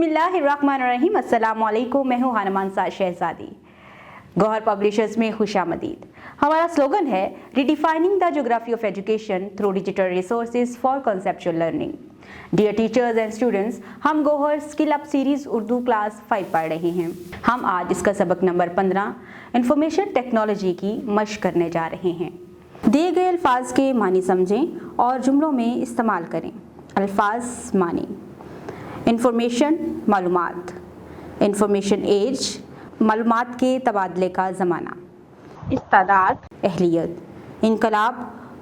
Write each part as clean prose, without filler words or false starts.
बिस्मिल्लाहिर्रहमानिर्रहीम। अस्सलाम वालेकुम। मैं हूँ हानमान साद शहजादी। गौहर पब्लिशर्स में खुशामदीद। हमारा स्लोगन है redefining the geography of education through digital resources for conceptual learning. Dear teachers and students, हम Gauhar skill up series Urdu class 5 पढ़ रहे हैं। हम आज इसका सबक नंबर 15 इंफॉर्मेशन टेक्नोलॉजी की मशक करने जा रहे हैं। दिए गए अल्फाज के मानी समझें और जुमलों में इस्तेमाल करें। अल्फाज मानी: इंफॉर्मेशन मालूमात, इंफॉर्मेशन एज मालूमात के तबादले का ज़माना, इस्तादाद अहलियत, इनकलाब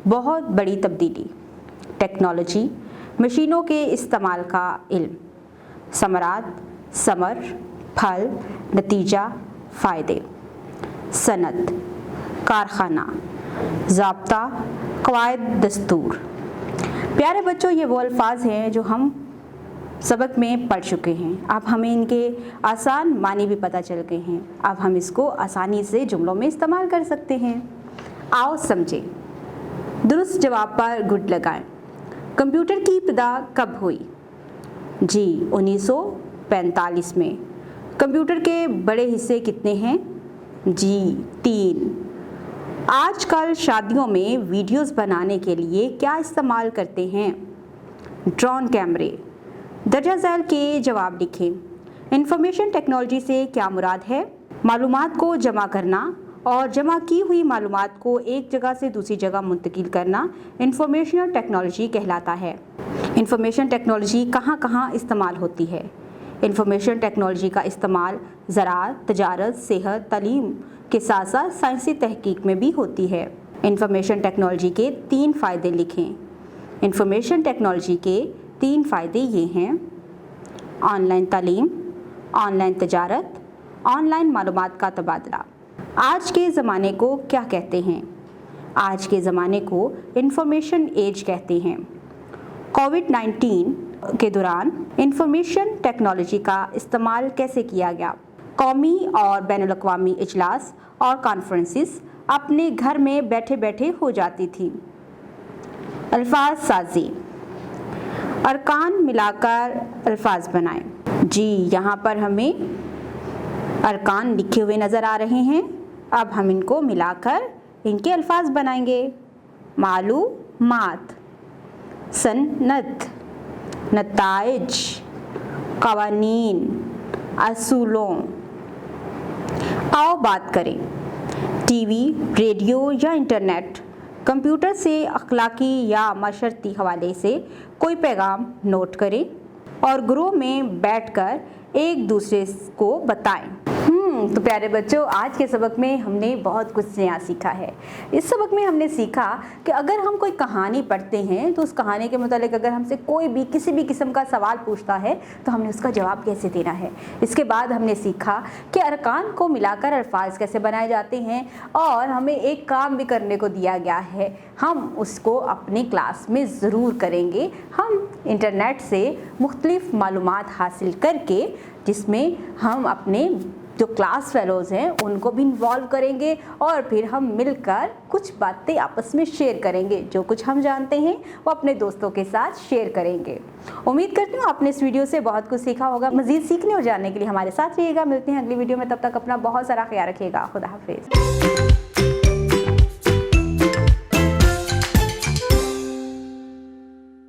बहुत बड़ी तब्दीली, टेक्नोलॉजी मशीनों के इस्तेमाल का इल्म, समरात समर फल नतीजा फ़ायदे, सनत कारखाना, ज़ाब्ता क़वाइद दस्तूर। प्यारे बच्चों, ये वो अल्फाज हैं जो हम सबक में पढ़ चुके हैं। अब हमें इनके आसान मानी भी पता चल गए हैं। अब हम इसको आसानी से जुमलों में इस्तेमाल कर सकते हैं। आओ समझें। दुरुस्त जवाब पर गुड लगाएं। कंप्यूटर की इब्तिदा कब हुई? जी, 1945 में। कंप्यूटर के बड़े हिस्से कितने हैं? जी, 3। आजकल शादियों में वीडियोस बनाने के लिए क्या इस्तेमाल करते हैं? ड्रोन कैमरे। दर्जा झैल के जवाब लिखें। इंफॉर्मेशन टेक्नोलॉजी से क्या मुराद है? मालूमात को जमा करना और जमा की हुई मालूमात को एक जगह से दूसरी जगह मुंतकिल करना इंफॉर्मेशन टेक्नोलॉजी कहलाता है। इंफॉर्मेशन टेक्नोलॉजी कहाँ कहाँ इस्तेमाल होती है? इंफॉर्मेशन टेक्नोलॉजी का इस्तेमाल ज़राअत, तजारत, सेहत, तालीम के साथ साथ साइंसी तहकीक में भी होती है। इंफॉर्मेशन टेक्नोलॉजी के 3 फ़ायदे लिखें। इंफॉर्मेशन टेक्नोलॉजी के 3 फ़ायदे ये हैं: ऑनलाइन तालीम, ऑनलाइन तजारत, ऑनलाइन मालूमात का तबादला। आज के ज़माने को क्या कहते हैं? आज के ज़माने को इंफॉर्मेशन एज कहते हैं। कोविड-19 के दौरान इंफॉर्मेशन टेक्नोलॉजी का इस्तेमाल कैसे किया गया? कौमी और बैनुल-अक़वामी इजलास और कॉन्फ्रेंसेस अपने घर में बैठे बैठे हो जाती थी। अल्फाज साजी: अरकान मिलाकर अल्फाज बनाएं। जी, यहाँ पर हमें अरकान लिखे हुए नज़र आ रहे हैं। अब हम इनको मिलाकर इनके अल्फाज बनाएंगे। मालूमात, सनत, नताइज, क़वानीन, असूलों। आओ बात करें। टीवी, रेडियो या इंटरनेट, कंप्यूटर से अखलाकी या माशरती हवाले से कोई पैगाम नोट करें और ग्रुप में बैठकर एक दूसरे को बताएं। तो प्यारे बच्चों, आज के सबक में हमने बहुत कुछ नया सीखा है। इस सबक में हमने सीखा कि अगर हम कोई कहानी पढ़ते हैं तो उस कहानी के मुतालिक अगर हमसे कोई भी किसी भी किस्म का सवाल पूछता है तो हमने उसका जवाब कैसे देना है। इसके बाद हमने सीखा कि अरकान को मिलाकर अल्फाज कैसे बनाए जाते हैं और हमें एक काम भी करने को दिया गया है। हम उसको अपनी क्लास में ज़रूर करेंगे। हम इंटरनेट से मुख्तलिफ मालूमात हासिल करके जिसमें हम अपने जो क्लास फेलोज़ हैं उनको भी इन्वॉल्व करेंगे और फिर हम मिलकर कुछ बातें आपस में शेयर करेंगे। जो कुछ हम जानते हैं वो अपने दोस्तों के साथ शेयर करेंगे। उम्मीद करती हूँ आपने इस वीडियो से बहुत कुछ सीखा होगा। मज़ीद सीखने और जानने के लिए हमारे साथ रहिएगा। मिलते हैं अगली वीडियो में, तब तक अपना बहुत सारा ख्याल रखिएगा। खुदा हाफिज़।